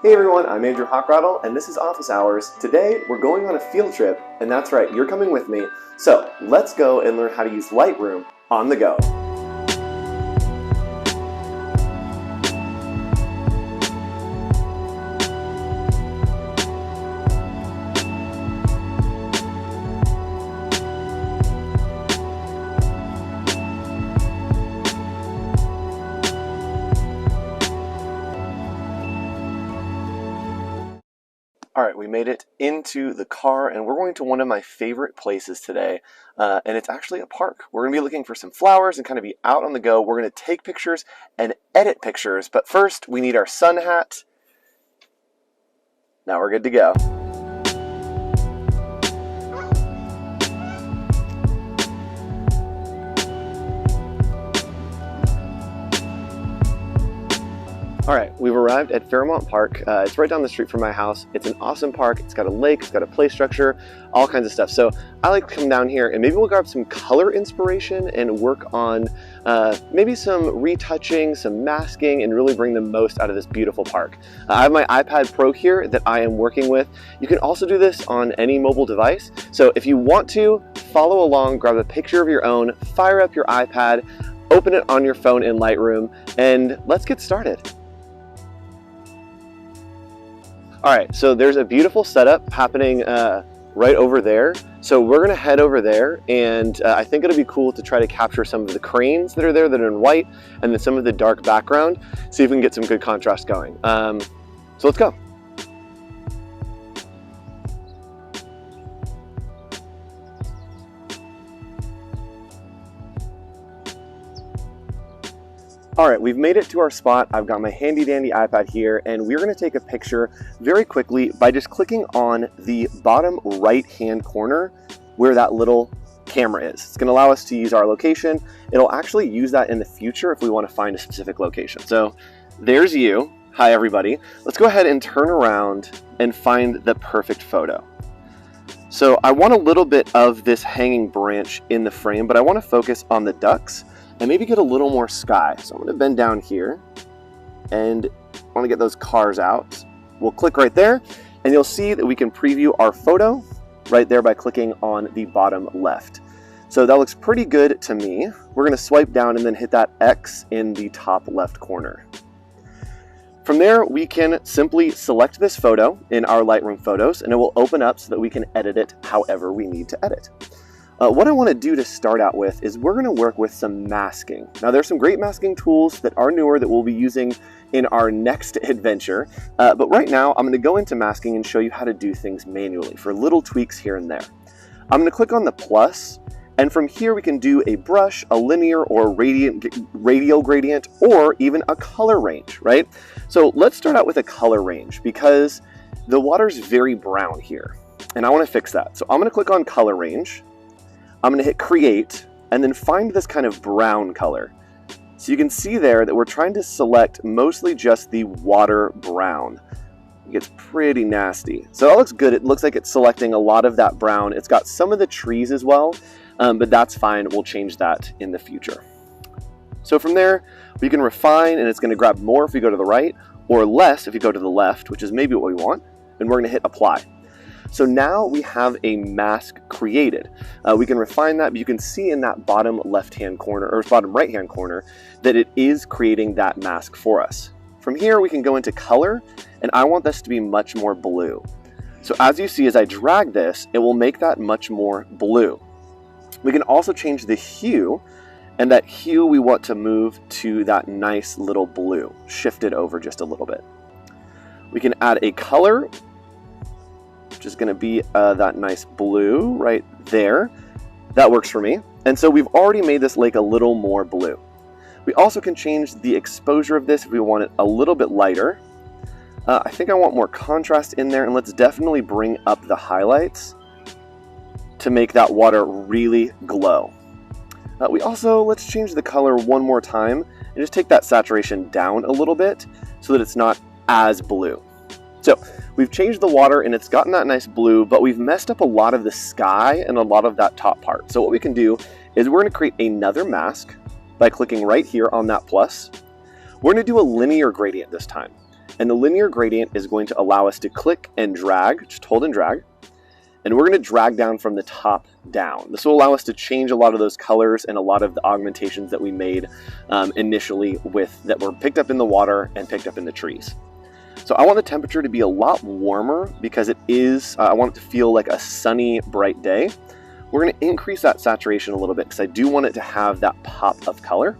Hey everyone, I'm Andrew Hochradel, and this is Office Hours. Today, we're going on a field trip, and that's right, you're coming with me. So, let's go and learn how to use Lightroom on the go. All right, we made it into the car and we're going to one of my favorite places today, and it's actually a park. We're going to be looking for some flowers and kind of be out on the go. We're going to take pictures and edit pictures, but first we need our sun hat. Now we're good to go. All right, we've arrived at Fairmont Park. It's right down the street from my house. It's an awesome park. It's got a lake, it's got a play structure, all kinds of stuff. So I like to come down here and maybe we'll grab some color inspiration and work on maybe some retouching, some masking, and really bring the most out of this beautiful park. I have my iPad Pro here that I am working with. You can also do this on any mobile device. So if you want to, follow along, grab a picture of your own, fire up your iPad, open it on your phone in Lightroom, and let's get started. All right, so there's a beautiful setup happening right over there. So we're gonna head over there, and I think it'll be cool to try to capture some of the cranes that are there that are in white, and then some of the dark background, see if we can get some good contrast going. So let's go. All right, we've made it to our spot. I've got my handy dandy iPad here, and we're gonna take a picture very quickly by just clicking on the bottom right-hand corner where that little camera is. It's gonna allow us to use our location. It'll actually use that in the future if we wanna find a specific location. So there's you. Hi, everybody. Let's go ahead and turn around and find the perfect photo. So I want a little bit of this hanging branch in the frame, but I wanna focus on the ducks and maybe get a little more sky. So I'm gonna bend down here and I wanna get those cars out. We'll click right there and you'll see that we can preview our photo right there by clicking on the bottom left. So that looks pretty good to me. We're gonna swipe down and then hit that X in the top left corner. From there, we can simply select this photo in our Lightroom photos and it will open up so that we can edit it however we need to edit. What I want to do to start out with is we're going to work with some masking. Now there's some great masking tools that are newer that we'll be using in our next adventure, but right now I'm going to go into masking and show you how to do things manually for little tweaks here and there. I'm going to click on the plus, and from here we can do a brush, a linear or radial gradient, or even a color range, right? So let's start out with a color range because the water's very brown here and I want to fix that. So I'm going to click on color range. I'm going to hit create and then find this kind of brown color. So you can see there that we're trying to select mostly just the water brown. It gets pretty nasty. So that looks good. It looks like it's selecting a lot of that brown. It's got some of the trees as well, but that's fine. We'll change that in the future. So from there, we can refine and it's going to grab more if we go to the right or less if you go to the left, which is maybe what we want. And we're going to hit apply. So now we have a mask created. We can refine that, but you can see in that bottom left-hand corner, or bottom right-hand corner, that it is creating that mask for us. From here, we can go into color, and I want this to be much more blue. So as you see, as I drag this, it will make that much more blue. We can also change the hue, and that hue we want to move to that nice little blue, shift it over just a little bit. We can add a color, which is going to be that nice blue right there. That works for me. And so we've already made this lake a little more blue. We also can change the exposure of this if we want it a little bit lighter. I think I want more contrast in there, and let's definitely bring up the highlights to make that water really glow. Let's change the color one more time and just take that saturation down a little bit so that it's not as blue. So we've changed the water and it's gotten that nice blue, but we've messed up a lot of the sky and a lot of that top part. So what we can do is we're going to create another mask by clicking right here on that plus. We're going to do a linear gradient this time. And the linear gradient is going to allow us to click and drag, just hold and drag. And we're going to drag down from the top down. This will allow us to change a lot of those colors and a lot of the augmentations that we made initially that were picked up in the water and picked up in the trees. So I want the temperature to be a lot warmer because it is, I want it to feel like a sunny, bright day. We're going to increase that saturation a little bit because I do want it to have that pop of color.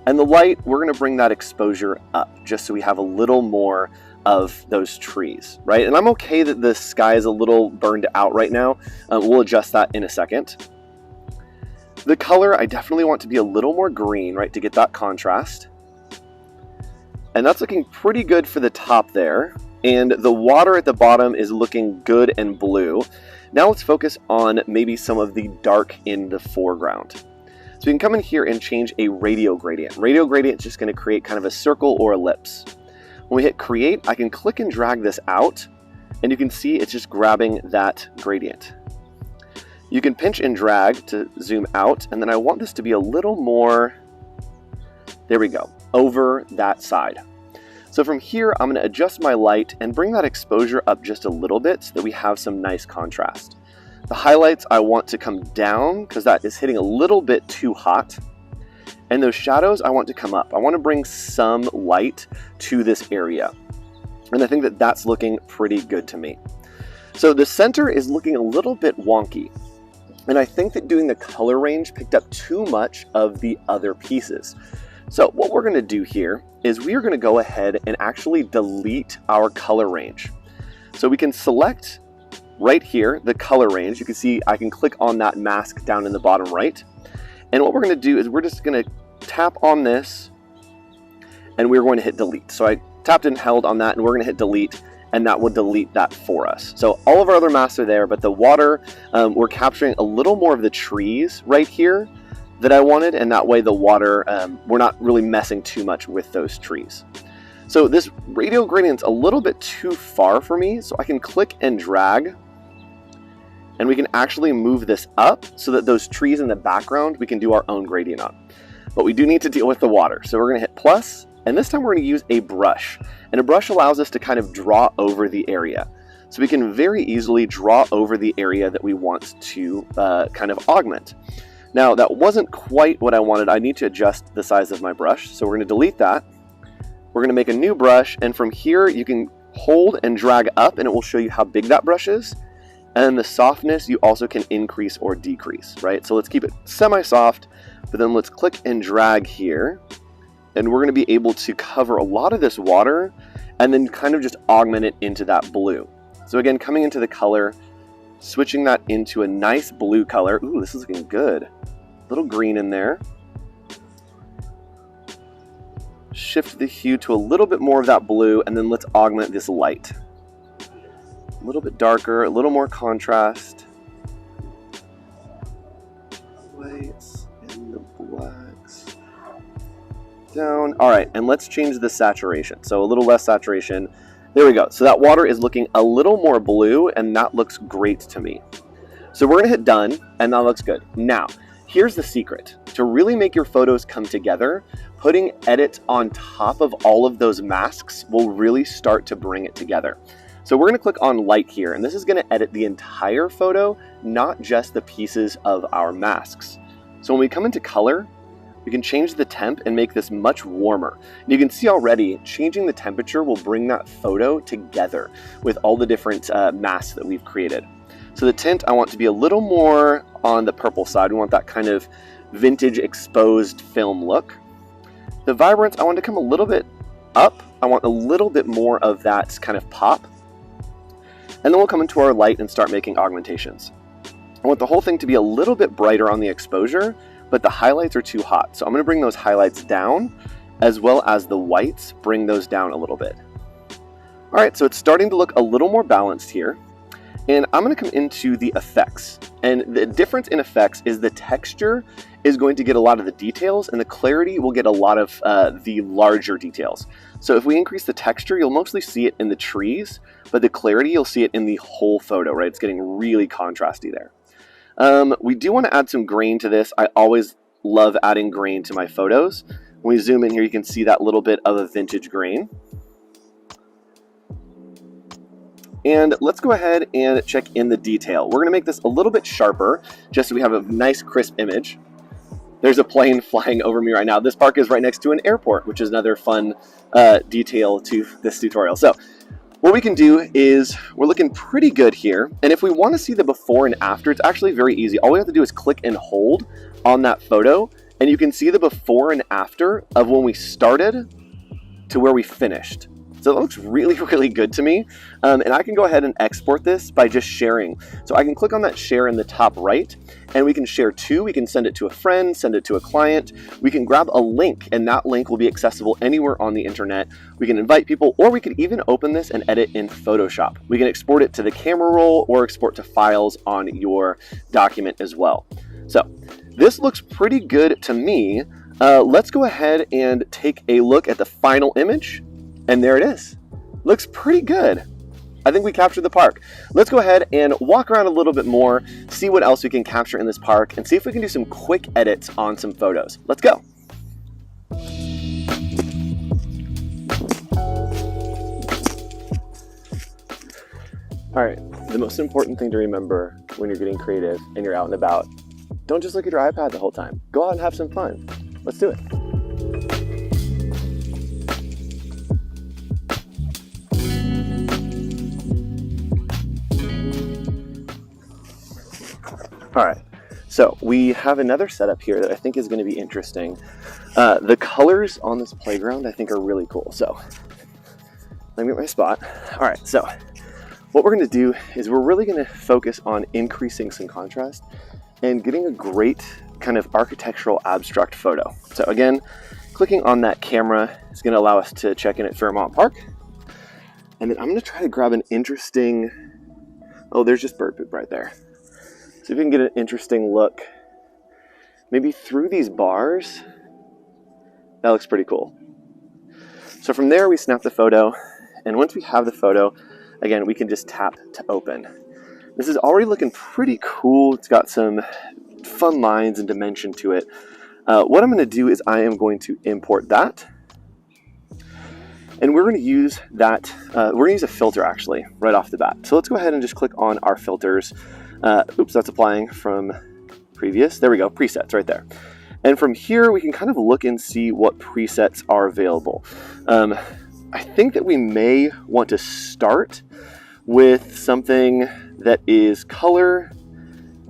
And the light, we're going to bring that exposure up just so we have a little more of those trees, right? And I'm okay that the sky is a little burned out right now. We'll adjust that in a second. The color, I definitely want to be a little more green, right, to get that contrast. And that's looking pretty good for the top there. And the water at the bottom is looking good and blue. Now let's focus on maybe some of the dark in the foreground. So we can come in here and change a radial gradient. Radial gradient is just going to create kind of a circle or ellipse. When we hit create, I can click and drag this out, and you can see it's just grabbing that gradient. You can pinch and drag to zoom out, and then I want this to be a little more, there we go, over that side. So from here, I'm going to adjust my light and bring that exposure up just a little bit so that we have some nice contrast. The highlights I want to come down because that is hitting a little bit too hot. And those shadows I want to come up. I want to bring some light to this area. And I think that that's looking pretty good to me. So the center is looking a little bit wonky. And I think that doing the color range picked up too much of the other pieces. So what we're going to do here is we are going to go ahead and actually delete our color range. So we can select right here the color range. You can see I can click on that mask down in the bottom right. And what we're going to do is we're just going to tap on this and we're going to hit delete. So I tapped and held on that and we're going to hit delete, and that will delete that for us. So all of our other masks are there, but the water, we're capturing a little more of the trees right here that I wanted, and that way the water, we're not really messing too much with those trees. So this radial gradient's a little bit too far for me, so I can click and drag, and we can actually move this up so that those trees in the background, we can do our own gradient on. But we do need to deal with the water. So we're going to hit plus, and this time we're going to use a brush. And a brush allows us to kind of draw over the area. So we can very easily draw over the area that we want to kind of augment. Now that wasn't quite what I wanted. I need to adjust the size of my brush. So we're going to delete that. We're going to make a new brush, and from here you can hold and drag up and it will show you how big that brush is. And then the softness you also can increase or decrease, right? So let's keep it semi-soft, but then let's click and drag here. And we're going to be able to cover a lot of this water and then kind of just augment it into that blue. So again, coming into the color, switching that into a nice blue color. Ooh, this is looking good. Little green in there. Shift the hue to a little bit more of that blue, and then let's augment this light. A little bit darker, a little more contrast. Whites and the blacks. Down. All right, and let's change the saturation. So a little less saturation. There we go. So that water is looking a little more blue, and that looks great to me. So we're going to hit done, and that looks good. Now, here's the secret. To really make your photos come together, putting edit on top of all of those masks will really start to bring it together. So we're going to click on light here, and this is going to edit the entire photo, not just the pieces of our masks. So when we come into color, we can change the temp and make this much warmer. And you can see already, changing the temperature will bring that photo together with all the different masks that we've created. So the tint, I want to be a little more on the purple side. We want that kind of vintage exposed film look. The vibrance, I want to come a little bit up. I want a little bit more of that kind of pop. And then we'll come into our light and start making augmentations. I want the whole thing to be a little bit brighter on the exposure, but the highlights are too hot. So I'm going to bring those highlights down, as well as the whites, bring those down a little bit. All right, so it's starting to look a little more balanced here. And I'm going to come into the effects. And the difference in effects is the texture is going to get a lot of the details, and the clarity will get a lot of the larger details. So if we increase the texture, you'll mostly see it in the trees, but the clarity, you'll see it in the whole photo, right? It's getting really contrasty there. We do want to add some grain to this. I always love adding grain to my photos. When we zoom in here, you can see that little bit of a vintage grain. And let's go ahead and check in the detail. We're gonna make this a little bit sharper, just so we have a nice crisp image. There's a plane flying over me right now. This park is right next to an airport, which is another fun detail to this tutorial. So what we can do is, we're looking pretty good here. And if we want to see the before and after, it's actually very easy. All we have to do is click and hold on that photo, and you can see the before and after of when we started to where we finished. So it looks really, really good to me. And I can go ahead and export this by just sharing. So I can click on that share in the top right, and we can share to. We can send it to a friend, send it to a client. We can grab a link, and that link will be accessible anywhere on the internet. We can invite people, or we could even open this and edit in Photoshop. We can export it to the camera roll or export to files on your document as well. So this looks pretty good to me. Let's go ahead and take a look at the final image. And there it is. Looks pretty good. I think we captured the park. Let's go ahead and walk around a little bit more, see what else we can capture in this park, and see if we can do some quick edits on some photos. Let's go. All right, the most important thing to remember when you're getting creative and you're out and about, don't just look at your iPad the whole time. Go out and have some fun. Let's do it. All right, so we have another setup here that I think is going to be interesting. The colors on this playground I think are really cool. So let me get my spot. All right, so what we're going to do is we're really going to focus on increasing some contrast and getting a great kind of architectural abstract photo. So again, clicking on that camera is going to allow us to check in at Fairmont Park. And then I'm going to try to grab an interesting, oh, there's just bird poop right there. So if you can get an interesting look, maybe through these bars, that looks pretty cool. So from there, we snap the photo, and once we have the photo, again, we can just tap to open. This is already looking pretty cool. It's got some fun lines and dimension to it. What I'm going to do is I am going to import that, and we're going to use that. We're going to use a filter actually right off the bat. So let's go ahead and just click on our filters. Oops, that's applying from previous. There we go, presets right there. And from here, we can kind of look and see what presets are available. I think that we may want to start with something that is color,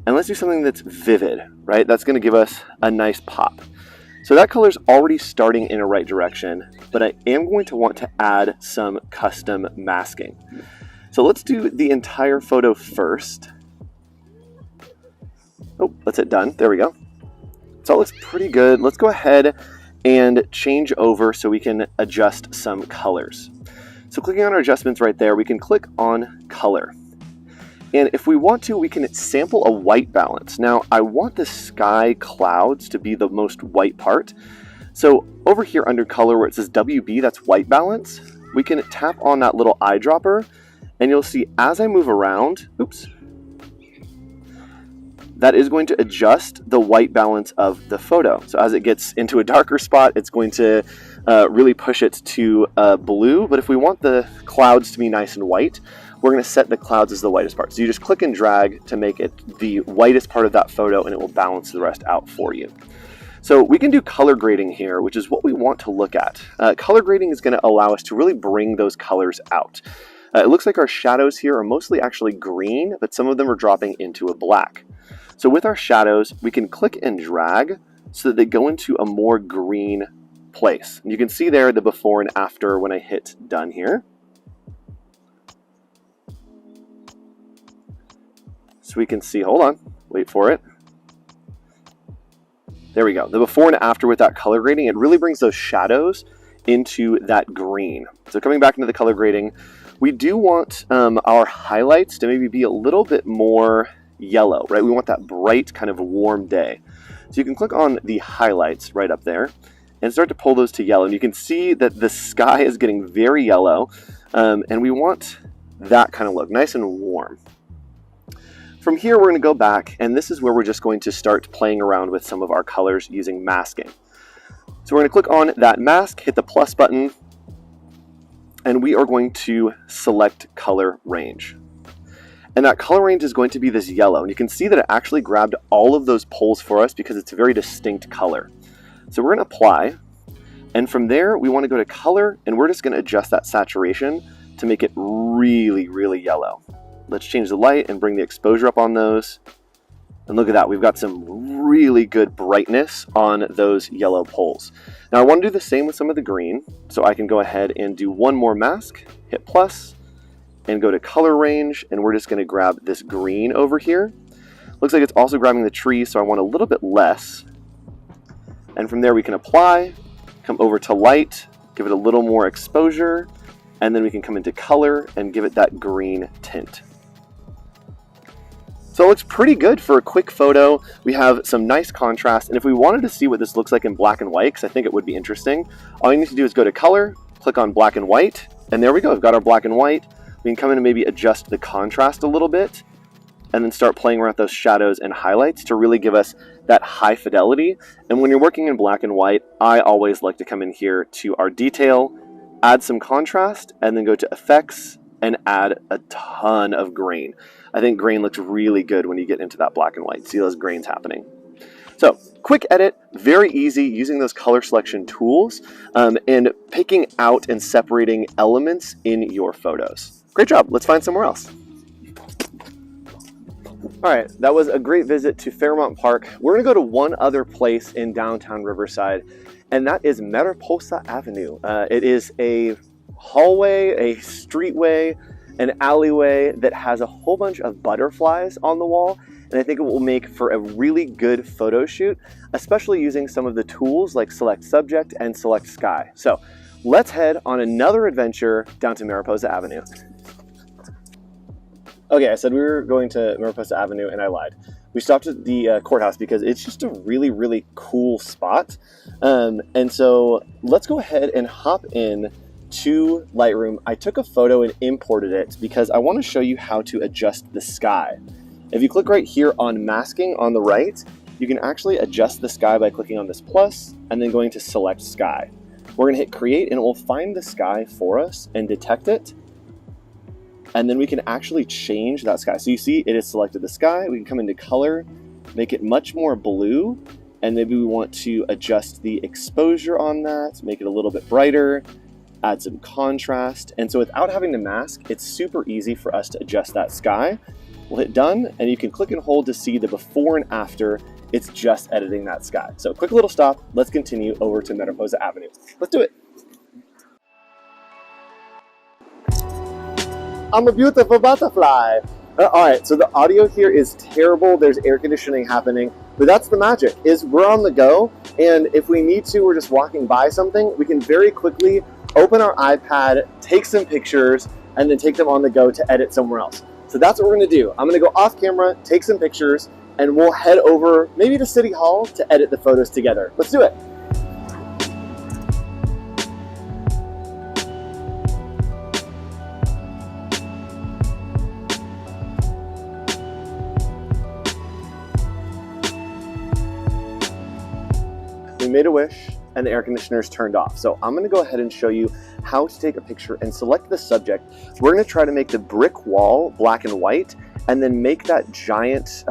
and let's do something that's vivid, right? That's going to give us a nice pop. So that color's already starting in a right direction, but I am going to want to add some custom masking. So let's do the entire photo first. Oh, let's hit done. There we go. So it looks pretty good. Let's go ahead and change over so we can adjust some colors. So clicking on our adjustments right there, we can click on color. And if we want to, we can sample a white balance. Now, I want the sky clouds to be the most white part. So over here under color where it says WB, that's white balance, we can tap on that little eyedropper, and you'll see as I move around, oops, that is going to adjust the white balance of the photo. So as it gets into a darker spot, it's going to really push it to blue. But if we want the clouds to be nice and white, we're going to set the clouds as the whitest part. So you just click and drag to make it the whitest part of that photo, and it will balance the rest out for you. So we can do color grading here, which is what we want to look at. Color grading is going to allow us to really bring those colors out. It looks like our shadows here are mostly actually green, but some of them are dropping into a black. So with our shadows, we can click and drag so that they go into a more green place. And you can see there the before and after when I hit done here. So we can see, hold on, wait for it. There we go. The before and after with that color grading, it really brings those shadows into that green. So coming back into the color grading, we do want our highlights to maybe be a little bit more yellow, right? We want that bright kind of warm day. So you can click on the highlights right up there and start to pull those to yellow. And you can see that the sky is getting very yellow, and we want that kind of look, nice and warm. From here, we're going to go back, and this is where we're just going to start playing around with some of our colors using masking. So we're going to click on that mask, hit the plus button, and we are going to select color range. And that color range is going to be this yellow. And you can see that it actually grabbed all of those poles for us because it's a very distinct color. So we're going to apply. And from there, we want to go to color, and we're just going to adjust that saturation to make it really, really yellow. Let's change the light and bring the exposure up on those. And look at that, we've got some really good brightness on those yellow poles. Now I want to do the same with some of the green. So I can go ahead and do one more mask, hit plus, and go to color range, and we're just going to grab this green over here. Looks like it's also grabbing the tree, so I want a little bit less. And from there we can apply, come over to light, give it a little more exposure, and then we can come into color and give it that green tint. So it looks pretty good for a quick photo. We have some nice contrast, and if we wanted to see what this looks like in black and white, because I think it would be interesting, all you need to do is go to color, click on black and white, and there we go, we've got our black and white. We can come in and maybe adjust the contrast a little bit, and then start playing around with those shadows and highlights to really give us that high fidelity. And when you're working in black and white, I always like to come in here to our detail, add some contrast, and then go to effects and add a ton of grain. I think grain looks really good when you get into that black and white. See those grains happening. So quick edit, very easy using those color selection tools and picking out and separating elements in your photos. Great job, let's find somewhere else. All right, that was a great visit to Fairmount Park. We're gonna go to one other place in downtown Riverside, and that is Mariposa Avenue. It is a hallway, a streetway, an alleyway that has a whole bunch of butterflies on the wall, and I think it will make for a really good photo shoot, especially using some of the tools like Select Subject and Select Sky. So let's head on another adventure down to Mariposa Avenue. Okay, I said we were going to Mariposa Avenue, and I lied. We stopped at the courthouse because it's just a really, really cool spot. And so let's go ahead and hop in to Lightroom. I took a photo and imported it because I want to show you how to adjust the sky. If you click right here on masking on the right, you can actually adjust the sky by clicking on this plus and then going to select sky. We're going to hit create, and it will find the sky for us and detect it. And then we can actually change that sky. So you see it has selected the sky. We can come into color, make it much more blue, and maybe we want to adjust the exposure on that, make it a little bit brighter, add some contrast. And so without having to mask, it's super easy for us to adjust that sky. We'll hit done, and you can click and hold to see the before and after. It's just editing that sky. So quick little stop. Let's continue over to Mariposa Avenue. Let's do it. I'm a beautiful butterfly. All right, so the audio here is terrible. There's air conditioning happening, but that's the magic, is we're on the go. And if we need to, we're just walking by something, we can very quickly open our iPad, take some pictures, and then take them on the go to edit somewhere else. So that's what we're gonna do. I'm gonna go off camera, take some pictures, and we'll head over maybe to City Hall to edit the photos together. Let's do it. We made a wish and the air conditioner's turned off. So I'm gonna go ahead and show you how to take a picture and select the subject. We're gonna try to make the brick wall black and white and then make that giant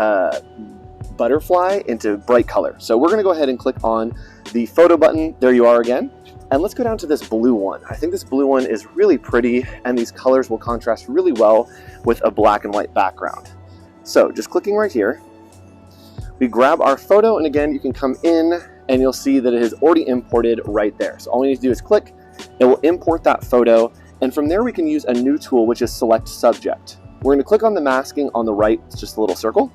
butterfly into bright color. So we're gonna go ahead and click on the photo button. There you are again. And let's go down to this blue one. I think this blue one is really pretty, and these colors will contrast really well with a black and white background. So just clicking right here, we grab our photo, and again, you can come in and you'll see that it is already imported right there. So all we need to do is click, it will import that photo, and from there we can use a new tool, which is Select Subject. We're gonna click on the masking on the right, it's just a little circle.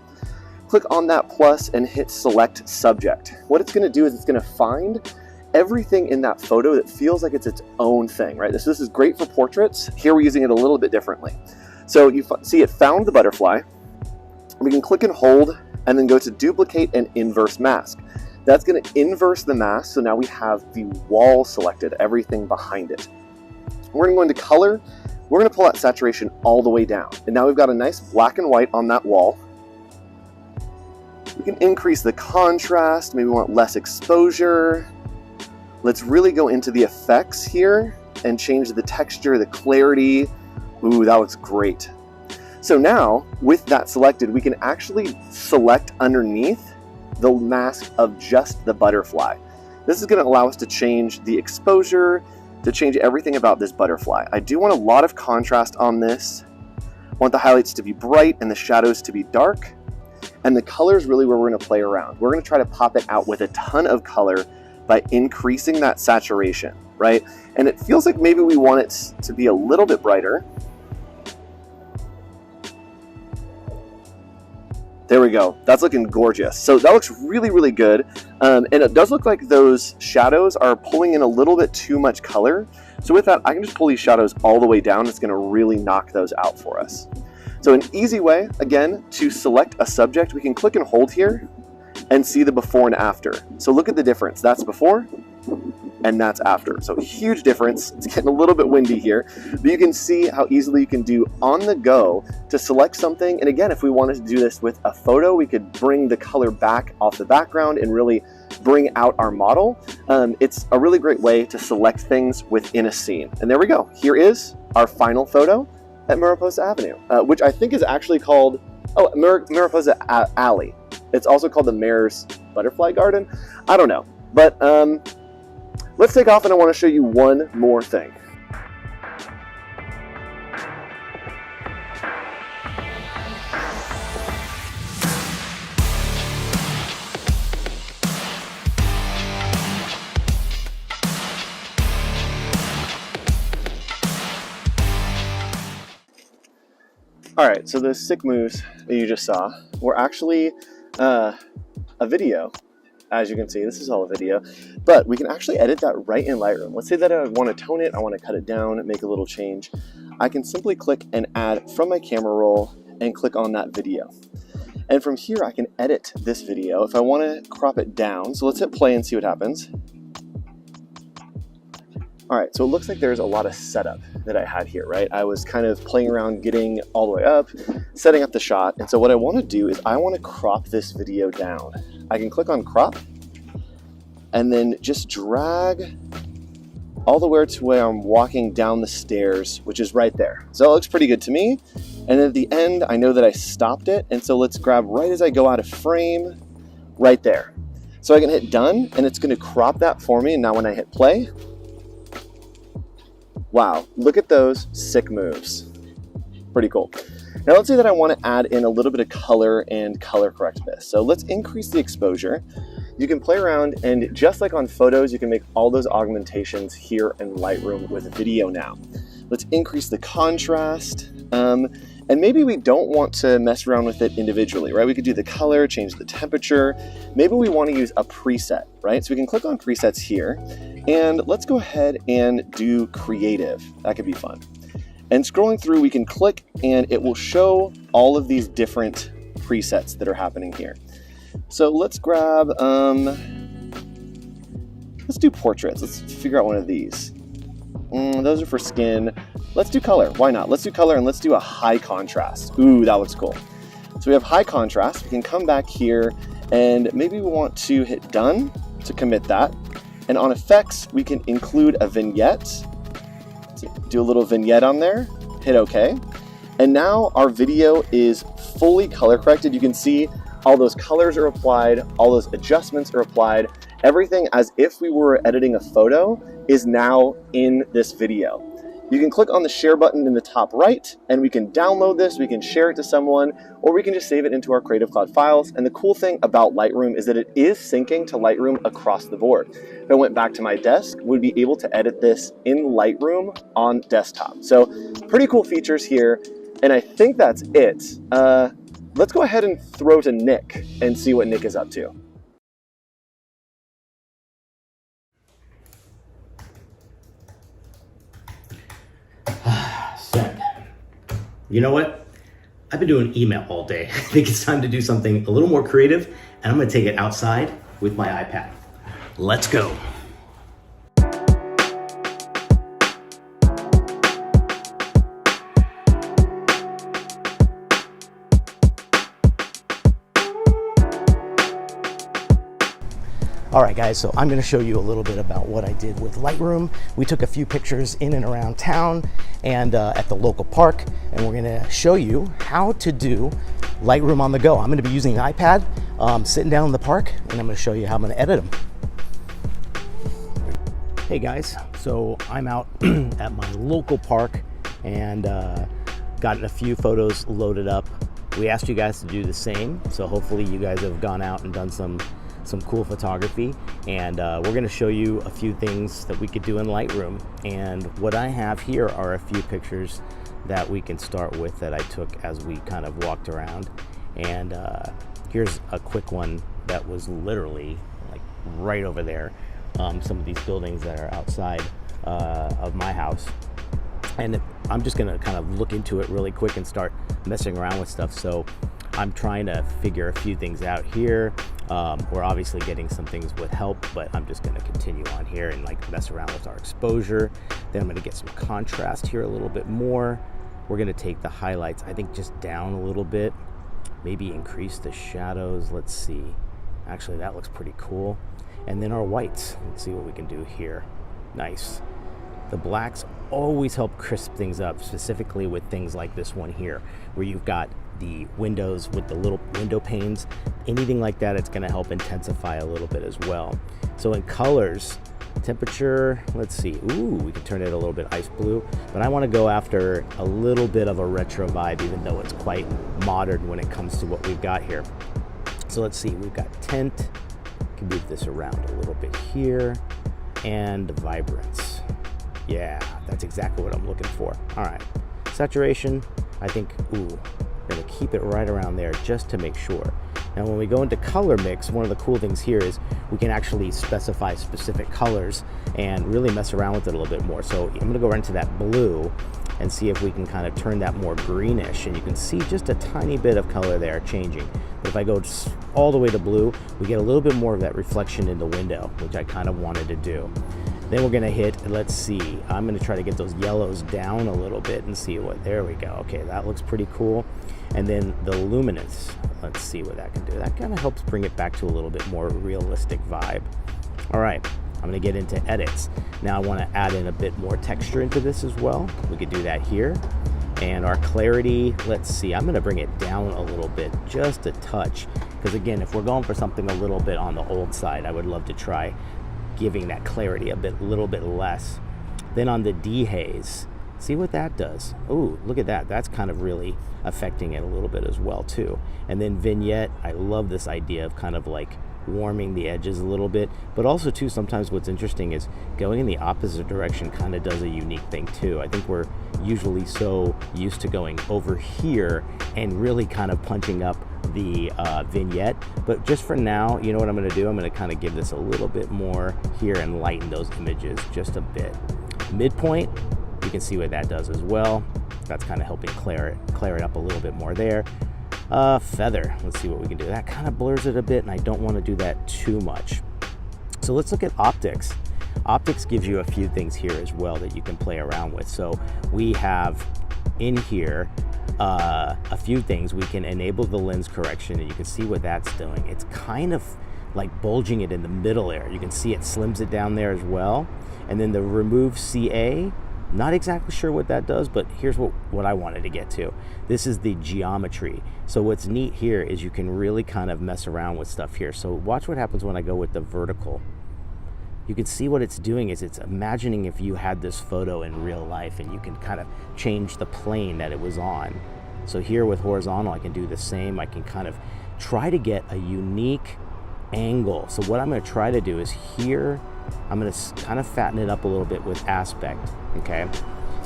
Click on that plus and hit Select Subject. What it's gonna do is it's gonna find everything in that photo that feels like it's its own thing, right? This is great for portraits. Here we're using it a little bit differently. So you see it found the butterfly. We can click and hold and then go to duplicate and inverse mask. That's going to inverse the mask, so now we have the wall selected, everything behind it. We're going to go into color. We're going to pull that saturation all the way down. And now we've got a nice black and white on that wall. We can increase the contrast. Maybe we want less exposure. Let's really go into the effects here and change the texture, the clarity. Ooh, that looks great. So now, with that selected, we can actually select underneath the mask of just the butterfly. This is going to allow us to change the exposure, to change everything about this butterfly. I do want a lot of contrast on this. I want the highlights to be bright and the shadows to be dark. And the color is really where we're going to play around. We're going to try to pop it out with a ton of color by increasing that saturation, right? And it feels like maybe we want it to be a little bit brighter. There we go. That's looking gorgeous. So that looks really, really good. And it does look like those shadows are pulling in a little bit too much color. So with that, I can just pull these shadows all the way down. It's going to really knock those out for us. So an easy way, again, to select a subject, we can click and hold here and see the before and after. So look at the difference. That's before and that's after. So huge difference. It's getting a little bit windy here, but you can see how easily you can do on the go to select something. And again, if we wanted to do this with a photo, we could bring the color back off the background and really bring out our model. It's a really great way to select things within a scene. And there we go. Here is our final photo at Mariposa Avenue, which I think is actually called, Mariposa Alley. It's also called the Mayor's Butterfly Garden. I don't know, but let's take off and I want to show you one more thing. All right, so those sick moves that you just saw were actually a video. As you can see, this is all a video, but we can actually edit that right in Lightroom. Let's say that I want to tone it, I want to cut it down, make a little change. I can simply click and add from my camera roll and click on that video. And from here, I can edit this video if I want to crop it down. So let's hit play and see what happens. All right, so it looks like there's a lot of setup that I had here, right? I was kind of playing around getting all the way up, setting up the shot. And so what I want to do is I want to crop this video down. I can click on crop and then just drag all the way to where I'm walking down the stairs, which is right there. So it looks pretty good to me. And at the end, I know that I stopped it. And so let's grab right as I go out of frame, right there. So I can hit done and it's going to crop that for me. And now when I hit play, wow, look at those sick moves. Pretty cool. Now let's say that I want to add in a little bit of color and color correct this. So let's increase the exposure. You can play around and just like on photos, you can make all those augmentations here in Lightroom with video now. Let's increase the contrast. And maybe we don't want to mess around with it individually, right? We could do the color, change the temperature. Maybe we want to use a preset, right? So we can click on presets here and let's go ahead and do creative. That could be fun. And scrolling through, we can click and it will show all of these different presets that are happening here. So let's grab, let's do portraits. Let's figure out one of these. Those are for skin. Let's do color. Why not? Let's do color and let's do a high contrast. Ooh, that looks cool. So we have high contrast. We can come back here and maybe we want to hit done to commit that. And on effects, we can include a vignette. So do a little vignette on there, hit OK. And now our video is fully color corrected. You can see all those colors are applied, all those adjustments are applied. Everything as if we were editing a photo is now in this video. You can click on the share button in the top right and we can download this, we can share it to someone, or we can just save it into our Creative Cloud files. And the cool thing about Lightroom is that it is syncing to Lightroom across the board. If I went back to my desk, we'd be able to edit this in Lightroom on desktop. So pretty cool features here. And I think that's it. Let's go ahead and throw to Nick and see what Nick is up to. Send. You know what? I've been doing email all day. I think it's time to do something a little more creative, and I'm gonna take it outside with my iPad. Let's go. All right, guys, so I'm gonna show you a little bit about what I did with Lightroom. We took a few pictures in and around town and at the local park, and we're gonna show you how to do Lightroom on the go. I'm gonna be using an iPad, sitting down in the park, and I'm gonna show you how I'm gonna edit them. Hey guys, so I'm out at my local park and gotten a few photos loaded up. We asked you guys to do the same, so hopefully you guys have gone out and done some cool photography, and we're going to show you a few things that we could do in Lightroom. And what I have here are a few pictures that we can start with that I took as we kind of walked around. And here's a quick one that was literally like right over there. Some of these buildings that are outside of my house. And I'm just gonna kind of look into it really quick and start messing around with stuff. So I'm trying to figure a few things out here. We're obviously getting some things with help, but I'm just gonna continue on here and like mess around with our exposure. Then I'm gonna get some contrast here a little bit more. We're gonna take the highlights, I think, just down a little bit, maybe increase the shadows. Let's see. Actually, that looks pretty cool. And then our whites, let's see what we can do here. Nice. The blacks always help crisp things up, specifically with things like this one here, where you've got the windows with the little window panes. Anything like that, it's gonna help intensify a little bit as well. So in colors, temperature, let's see. Ooh, we can turn it a little bit ice blue, but I wanna go after a little bit of a retro vibe, even though it's quite modern when it comes to what we've got here. So let's see, we've got tint. Can move this around a little bit here, and vibrance. Yeah, that's exactly what I'm looking for. All right, saturation, I think, ooh, we're gonna keep it right around there just to make sure. Now when we go into color mix, one of the cool things here is we can actually specify specific colors and really mess around with it a little bit more. So I'm gonna go right into that blue and see if we can kind of turn that more greenish, and you can see just a tiny bit of color there changing. But if I go all the way to blue, we get a little bit more of that reflection in the window, which I kind of wanted to do. Then we're gonna hit, let's see, I'm gonna try to get those yellows down a little bit and see what, there we go. Okay, that looks pretty cool. And then the luminance, let's see what that can do. That kind of helps bring it back to a little bit more realistic vibe. All right, I'm gonna get into edits. Now I wanna add in a bit more texture into this as well. We could do that here. And our clarity, let's see, I'm gonna bring it down a little bit, just a touch. Because again, if we're going for something a little bit on the old side, I would love to try giving that clarity a little bit less. Then on the dehaze, see what that does. Ooh, look at that. That's kind of really affecting it a little bit as well too. And then vignette, I love this idea of kind of like warming the edges a little bit, but also too, sometimes what's interesting is going in the opposite direction kind of does a unique thing too. I think we're usually so used to going over here and really kind of punching up the vignette, but just for now, you know what I'm going to do? I'm going to kind of give this a little bit more here and lighten those images just a bit. Midpoint, you can see what that does as well. That's kind of helping clear it up a little bit more there. Feather, let's see what we can do. That kind of blurs it a bit, and I don't want to do that too much. So let's look at optics. Optics gives you a few things here as well that you can play around with. So we have in here a few things. We can enable the lens correction, and you can see what that's doing. It's kind of like bulging it in the middle there. You can see it slims it down there as well. And then the remove CA, not exactly sure what that does, but here's what I wanted to get to. This is the geometry. So what's neat here is you can really kind of mess around with stuff here. So watch what happens when I go with the vertical. You can see what it's doing is it's imagining if you had this photo in real life, and you can kind of change the plane that it was on. So here with horizontal, I can do the same. I can kind of try to get a unique angle. So what I'm going to try to do is here, I'm going to kind of fatten it up a little bit with aspect, okay?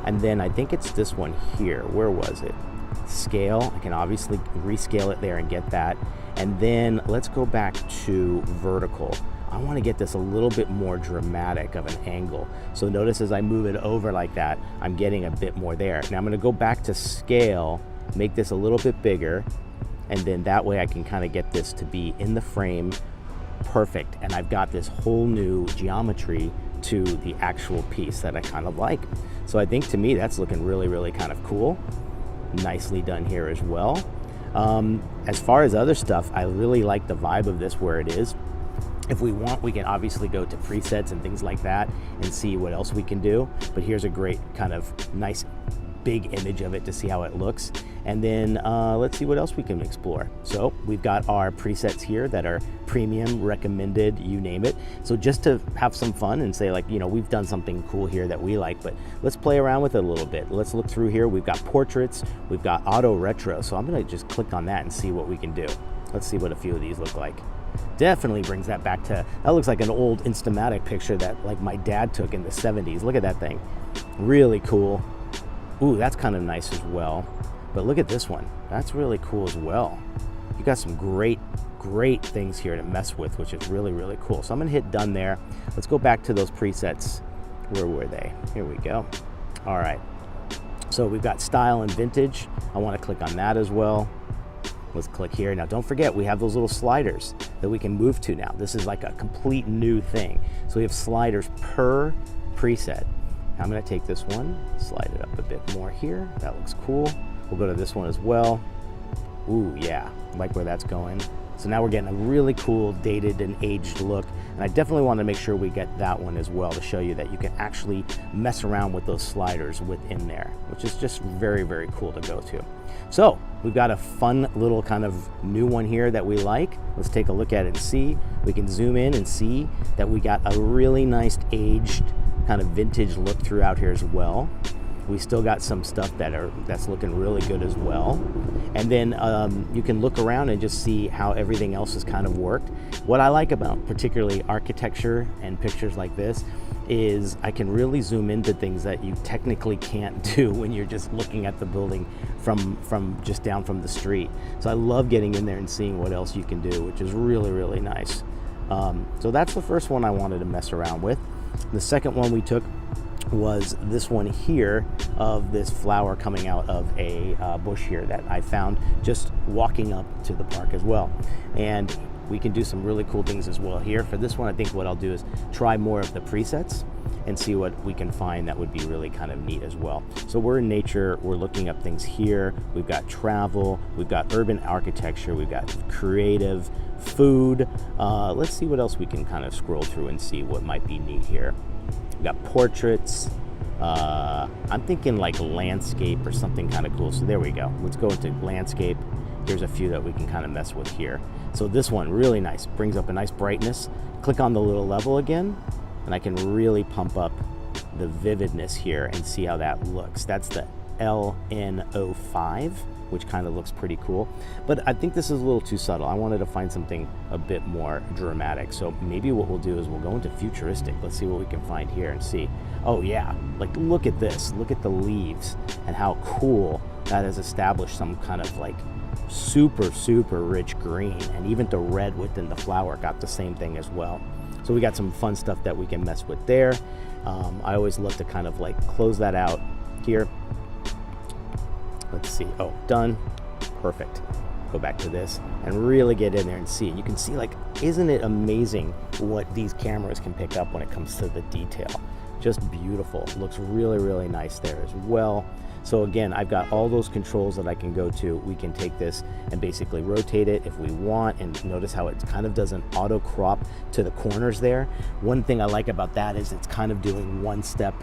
And then I think it's this one here. Where was it? Scale. I can obviously rescale it there and get that. And then let's go back to vertical. I want to get this a little bit more dramatic of an angle. So notice as I move it over like that, I'm getting a bit more there. Now I'm going to go back to scale, make this a little bit bigger, and then that way I can kind of get this to be in the frame perfect. And I've got this whole new geometry to the actual piece that I kind of like. So I think to me that's looking really, really kind of cool. Nicely done here as well. As far as other stuff, I really like the vibe of this where it is. If we want, we can obviously go to presets and things like that and see what else we can do. But here's a great kind of nice big image of it to see how it looks. And then let's see what else we can explore. So we've got our presets here that are premium, recommended, you name it. So just to have some fun and say, like, you know, we've done something cool here that we like, but let's play around with it a little bit. Let's look through here. We've got portraits, we've got auto retro. So I'm gonna just click on that and see what we can do. Let's see what a few of these look like. Definitely brings that back to, that looks like an old Instamatic picture that like my dad took in the 70s. Look at that thing, really cool. Ooh, that's kind of nice as well. But look at this one, that's really cool as well. You got some great things here to mess with, which is really, really cool. So I'm gonna hit done there. Let's go back to those presets. Where were they? Here we go. All right, so we've got style and vintage. I wanna click on that as well. Let's click here. Now don't forget, we have those little sliders that we can move to now. This is like a complete new thing. So we have sliders per preset. I'm gonna take this one, slide it up a bit more here. That looks cool. We'll go to this one as well. Ooh, yeah, I like where that's going. So now we're getting a really cool dated and aged look. And I definitely want to make sure we get that one as well to show you that you can actually mess around with those sliders within there, which is just very, very cool to go to. So we've got a fun little kind of new one here that we like. Let's take a look at it and see. We can zoom in and see that we got a really nice aged kind of vintage look throughout here as well. We still got some stuff that's looking really good as well. And then you can look around and just see how everything else has kind of worked. What I like about particularly architecture and pictures like this is I can really zoom into things that you technically can't do when you're just looking at the building from just down from the street. So I love getting in there and seeing what else you can do, which is really, really nice. So that's the first one I wanted to mess around with. The second one we took was this one here of this flower coming out of a bush here that I found just walking up to the park as well. And we can do some really cool things as well here. For this one, I think what I'll do is try more of the presets and see what we can find that would be really kind of neat as well. So we're in nature, we're looking up things here. We've got travel, we've got urban architecture, we've got creative, food. Let's see what else we can kind of scroll through and see what might be neat here. We got portraits. I'm thinking like landscape or something kind of cool. So there we go. Let's go into landscape. Here's a few that we can kind of mess with here. So this one, really nice. Brings up a nice brightness. Click on the little level again, and I can really pump up the vividness here and see how that looks. That's the LN05, which kind of looks pretty cool. But I think this is a little too subtle. I wanted to find something a bit more dramatic. So maybe what we'll do is we'll go into futuristic. Let's see what we can find here and see. Oh yeah, like look at this. Look at the leaves and how cool that has established some kind of like super, super rich green. And even the red within the flower got the same thing as well. So we got some fun stuff that we can mess with there. I always love to kind of like close that out here. Let's see, oh, done, perfect. Go back to this and really get in there and see. You can see, like, isn't it amazing what these cameras can pick up when it comes to the detail? Just beautiful, looks really, really nice there as well. So again, I've got all those controls that I can go to. We can take this and basically rotate it if we want, and notice how it kind of does an auto crop to the corners there. One thing I like about that is it's kind of doing one step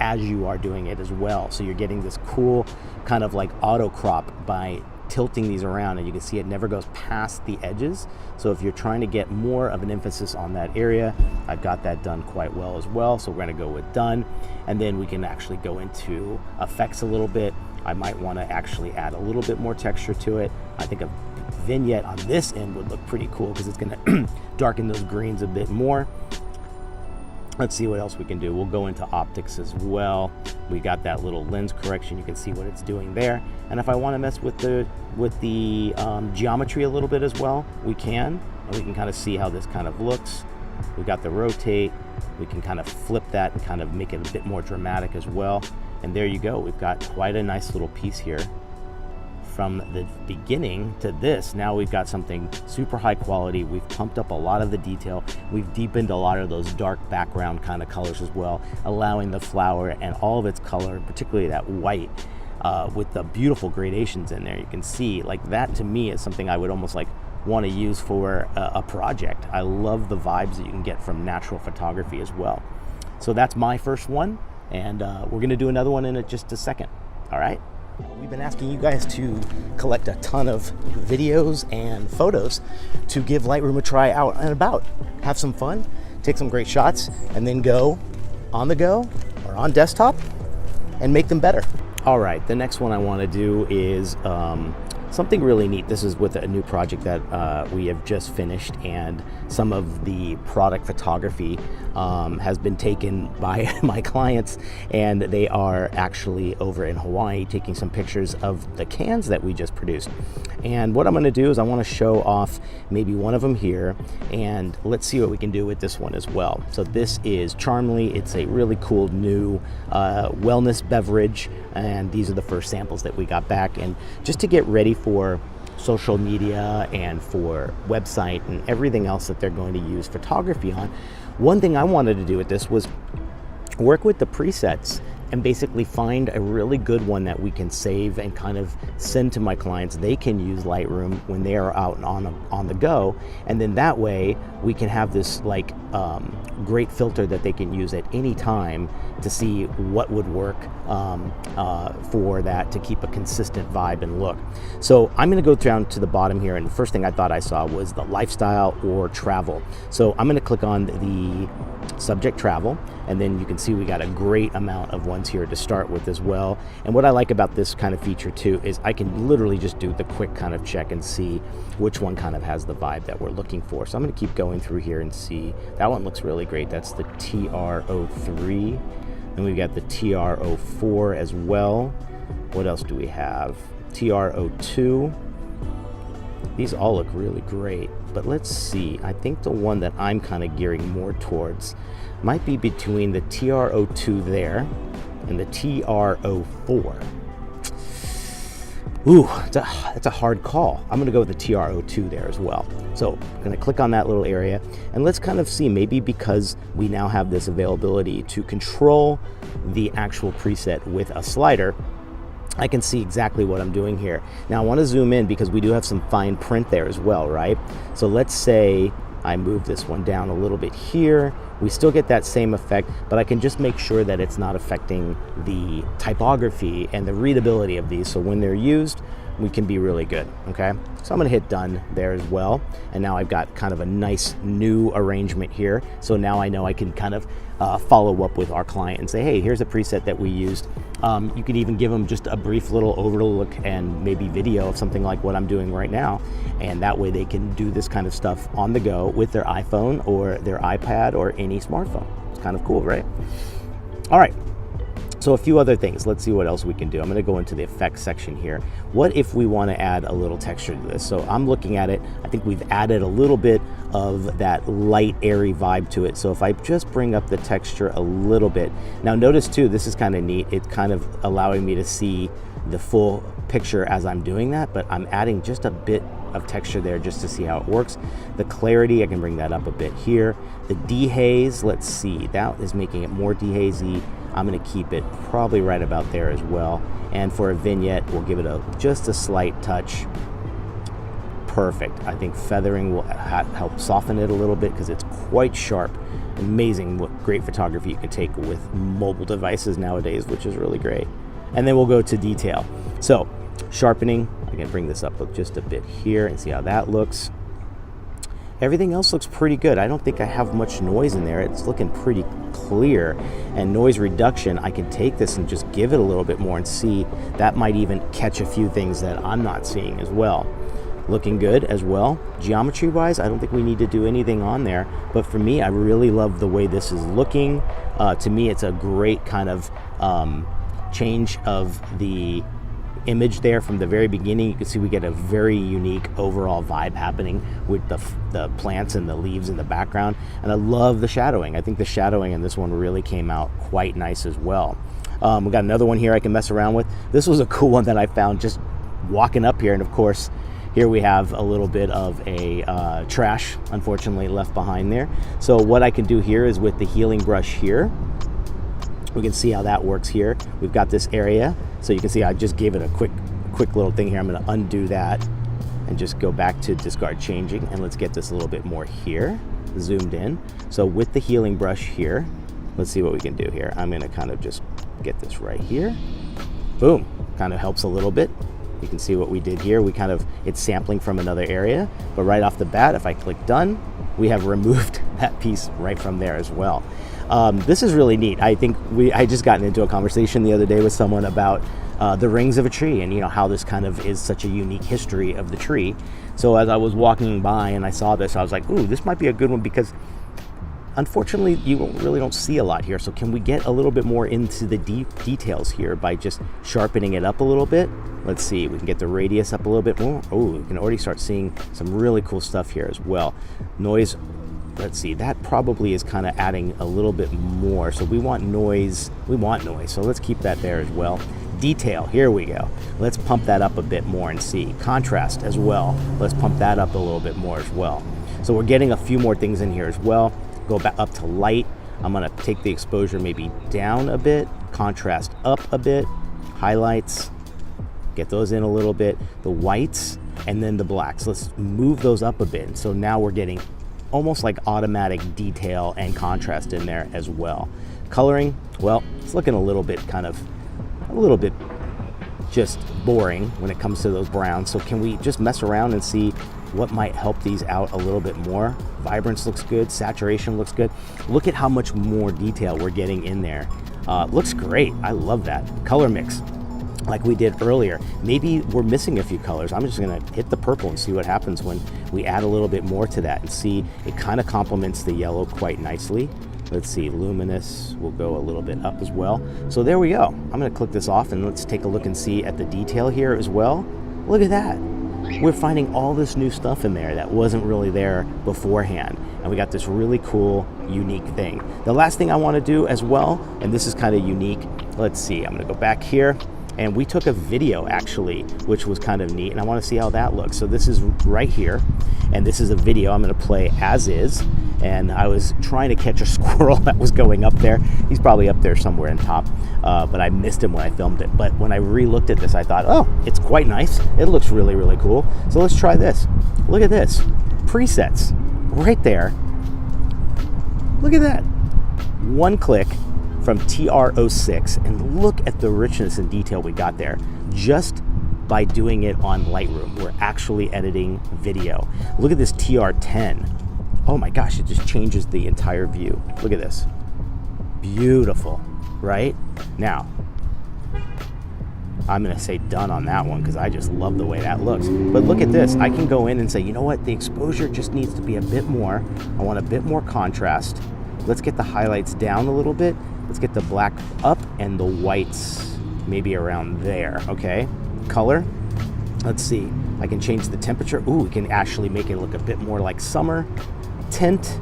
as you are doing it as well. So you're getting this cool kind of like auto crop by tilting these around, and you can see it never goes past the edges. So if you're trying to get more of an emphasis on that area, I've got that done quite well as well. So we're going to go with done, and then we can actually go into effects a little bit. I might want to actually add a little bit more texture to it. I think a vignette on this end would look pretty cool because it's going to darken those greens a bit more. Let's see what else we can do. We'll go into optics as well. We got that little lens correction. You can see what it's doing there. And if I want to mess with the geometry a little bit as well, we can. And we can kind of see how this kind of looks. We got the rotate. We can kind of flip that and kind of make it a bit more dramatic as well. And there you go. We've got quite a nice little piece here. From the beginning to this, now we've got something super high quality. We've pumped up a lot of the detail. We've deepened a lot of those dark background kind of colors as well, allowing the flower and all of its color, particularly that white, with the beautiful gradations in there. You can see like that to me is something I would almost like want to use for a project. I love the vibes that you can get from natural photography as well. So that's my first one, and we're going to do another one in just a second. All right. We've been asking you guys to collect a ton of videos and photos to give Lightroom a try out and about. Have some fun, take some great shots, and then go on the go or on desktop and make them better. All right, the next one I want to do is something really neat. This is with a new project that we have just finished, and some of the product photography has been taken by my clients, and they are actually over in Hawaii taking some pictures of the cans that we just produced. And what I'm going to do is I want to show off maybe one of them here, and let's see what we can do with this one as well. So this is Charmly. It's a really cool new wellness beverage, and these are the first samples that we got back. And just to get ready for social media and for website and everything else that they're going to use photography on, one thing I wanted to do with this was work with the presets and basically find a really good one that we can save and kind of send to my clients. They can use Lightroom when they are out on the go, and then that way we can have this like great filter that they can use at any time to see what would work for that to keep a consistent vibe and look. So I'm going to go down to the bottom here, and the first thing I thought I saw was the lifestyle or travel. So I'm going to click on the subject travel, and then you can see we got a great amount of ones here to start with as well. And what I like about this kind of feature too is I can literally just do the quick kind of check and see which one kind of has the vibe that we're looking for. So I'm going to keep going through here and see. That one looks really great. That's the TR03, and we've got the TR04 as well. What else do we have? TR02. These all look really great, but let's see. I think the one that I'm kind of gearing more towards might be between the TR02 there and the TR04. Ooh, that's a hard call. I'm gonna go with the TR02 there as well. So I'm gonna click on that little area, and let's kind of see, maybe because we now have this availability to control the actual preset with a slider, I can see exactly what I'm doing here. Now I want to zoom in because we do have some fine print there as well, right? So let's say I move this one down a little bit here. We still get that same effect, but I can just make sure that it's not affecting the typography and the readability of these. So when they're used, we can be really good, okay? So I'm gonna hit done there as well. And now I've got kind of a nice new arrangement here. So now I know I can kind of follow up with our client and say, hey, here's a preset that we used. You can even give them just a brief little overlook and maybe video of something like what I'm doing right now. And that way they can do this kind of stuff on the go with their iPhone or their iPad or any smartphone. It's kind of cool, right? All right. So a few other things. Let's see what else we can do. I'm going to go into the effects section here. What if we want to add a little texture to this? So I'm looking at it. I think we've added a little bit of that light, airy vibe to it. So if I just bring up the texture a little bit. Now notice too, this is kind of neat. It's kind of allowing me to see the full picture as I'm doing that, but I'm adding just a bit of texture there just to see how it works. The clarity, I can bring that up a bit here. The dehaze, let's see, that is making it more dehazy. I'm going to keep it probably right about there as well. And for a vignette, we'll give it just a slight touch. Perfect. I think feathering will help soften it a little bit because it's quite sharp. Amazing what great photography you can take with mobile devices nowadays, which is really great. And then we'll go to detail. So sharpening, I can bring this up just a bit here and see how that looks. Everything else looks pretty good. I don't think I have much noise in there. It's looking pretty clear. And noise reduction, I can take this and just give it a little bit more and see. That might even catch a few things that I'm not seeing as well. Looking good as well. Geometry wise, I don't think we need to do anything on there. But for me, I really love the way this is looking. To me, it's a great kind of change of the image there from the very beginning. You can see we get a very unique overall vibe happening with the plants and the leaves in the background. And I love the shadowing. I think the shadowing in this one really came out quite nice as well. We got another one here I can mess around with. This was a cool one that I found just walking up here. And of course, here we have a little bit of a trash, unfortunately, left behind there. So what I can do here is with the healing brush here, we can see how that works here. We've got this area. So you can see I just gave it a quick little thing here. I'm going to undo that. and just go back to discard changing, and let's get this a little bit more here, zoomed in. So with the healing brush here, let's see what we can do here. I'm gonna kind of just get this right here. Boom, kind of helps a little bit. You can see what we did here. It's sampling from another area, but right off the bat, if I click done, we have removed that piece right from there as well. This is really neat. I think I just gotten into a conversation the other day with someone about the rings of a tree, and how this kind of is such a unique history of the tree. So as I was walking by and I saw this, I was like, ooh, this might be a good one, because unfortunately you really don't see a lot here. So can we get a little bit more into the details here by just sharpening it up a little bit? Let's see, we can get the radius up a little bit more. Oh, we can already start seeing some really cool stuff here as well. Noise, let's see, that probably is kind of adding a little bit more. So we want noise, so let's keep that there as well. Detail, here we go. Let's pump that up a bit more and see. Contrast as well, let's pump that up a little bit more as well. So we're getting a few more things in here as well. Go back up to light. I'm gonna take the exposure maybe down a bit, contrast up a bit, highlights, get those in a little bit, the whites, and then the blacks. Let's move those up a bit. So now we're getting almost like automatic detail and contrast in there as well. Coloring, well, it's looking a little bit just boring when it comes to those browns. So can we just mess around and see what might help these out a little bit more? Vibrance looks good, saturation looks good. Look at how much more detail we're getting in there. Looks great, I love that. Color mix, like we did earlier. Maybe we're missing a few colors. I'm just gonna hit the purple and see what happens when we add a little bit more to that, and see it kind of complements the yellow quite nicely. Let's see, luminous will go a little bit up as well. So there we go. I'm gonna click this off and let's take a look and see at the detail here as well. Look at that. We're finding all this new stuff in there that wasn't really there beforehand. And we got this really cool, unique thing. The last thing I wanna do as well, and this is kind of unique, let's see, I'm gonna go back here, and we took a video actually, which was kind of neat, and I wanna see how that looks. So this is right here, and this is a video I'm gonna play as is. And I was trying to catch a squirrel that was going up there. He's probably up there somewhere in top, but I missed him when I filmed it. But when I re-looked at this, I thought, oh, it's quite nice. It looks really, really cool. So let's try this. Look at this. Presets right there. Look at that. One click from TR06, and look at the richness and detail we got there just by doing it on Lightroom. We're actually editing video. Look at this TR10. Oh my gosh, it just changes the entire view. Look at this. Beautiful, right? Now, I'm gonna say done on that one because I just love the way that looks. But look at this, I can go in and say, you know what? The exposure just needs to be a bit more. I want a bit more contrast. Let's get the highlights down a little bit. Let's get the black up and the whites maybe around there, okay? Color, let's see. I can change the temperature. Ooh, we can actually make it look a bit more like summer. Tint,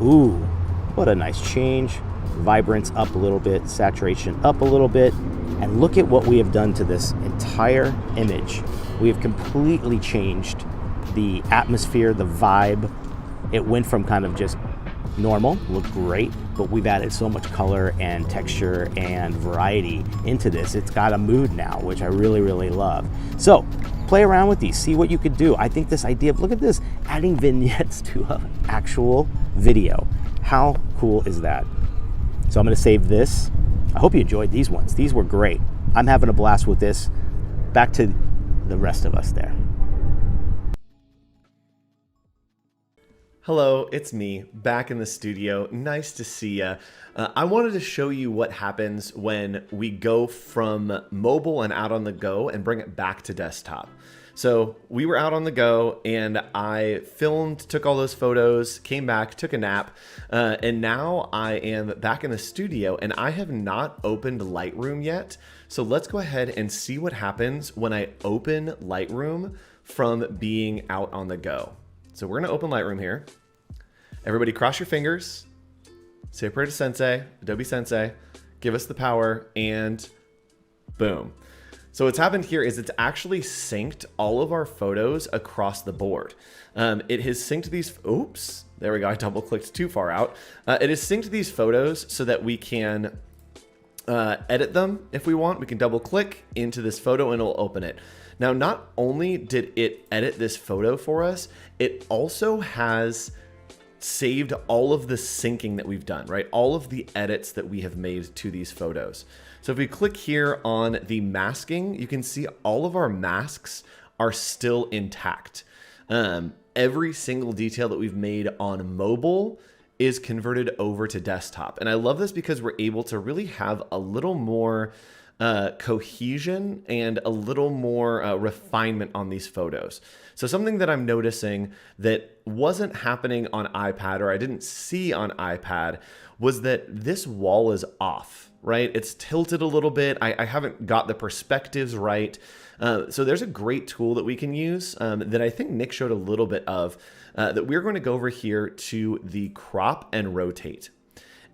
ooh, what a nice change. Vibrance up a little bit, saturation up a little bit, and look at what we have done to this entire image. We have completely changed the atmosphere, the vibe. It went from kind of just normal, looked great, but we've added so much color and texture and variety into this. It's got a mood now, which I really, really love. So play around with these, see what you could do. I think this idea of, look at this, adding vignettes to an actual video. How cool is that? So I'm gonna save this. I hope you enjoyed these ones. These were great. I'm having a blast with this. Back to the rest of us there. Hello, it's me, back in the studio. Nice to see ya. I wanted to show you what happens when we go from mobile and out on the go and bring it back to desktop. So we were out on the go and I filmed, took all those photos, came back, took a nap, and now I am back in the studio and I have not opened Lightroom yet. So let's go ahead and see what happens when I open Lightroom from being out on the go. So we're gonna open Lightroom here. Everybody cross your fingers, say a prayer to Sensei, Adobe Sensei, give us the power, and boom. So what's happened here is it's actually synced all of our photos across the board. It has synced these, oops, there we go, I double clicked too far out. It has synced these photos so that we can edit them if we want. We can double click into this photo and it'll open it. Now, not only did it edit this photo for us, it also has saved all of the syncing that we've done, right? All of the edits that we have made to these photos. So if we click here on the masking, you can see all of our masks are still intact. Every single detail that we've made on mobile is converted over to desktop. And I love this because we're able to really have a little more cohesion and a little more refinement on these photos. So something that I'm noticing that wasn't happening on iPad, or I didn't see on iPad, was that this wall is off, right? It's tilted a little bit. I haven't got the perspectives right. So there's a great tool that we can use that I think Nick showed a little bit of, that we're going to go over here to the crop and rotate.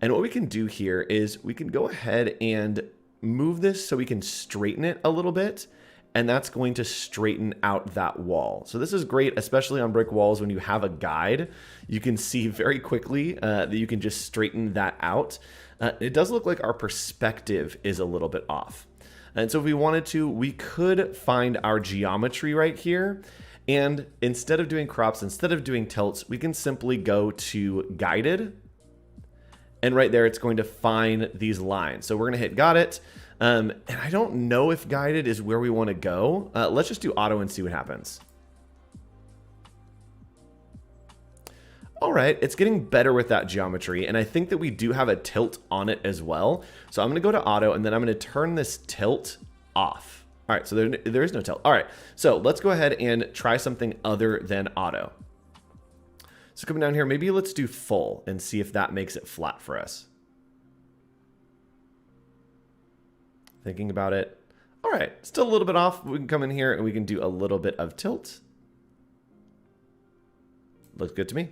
And what we can do here is we can go ahead and move this so we can straighten it a little bit, and that's going to straighten out that wall. So this is great, especially on brick walls. When you have a guide, you can see very quickly that you can just straighten that out. It does look like our perspective is a little bit off. And so if we wanted to, we could find our geometry right here. And instead of doing crops, instead of doing tilts, we can simply go to guided. And right there, it's going to find these lines. So we're going to hit got it. And I don't know if guided is where we want to go. Let's just do auto and see what happens. All right, it's getting better with that geometry. And I think that we do have a tilt on it as well. So I'm going to go to auto, and then I'm going to turn this tilt off. All right, so there is no tilt. All right, so let's go ahead and try something other than auto. So coming down here, maybe let's do full and see if that makes it flat for us. Thinking about it. All right, still a little bit off. We can come in here and we can do a little bit of tilt. Looks good to me.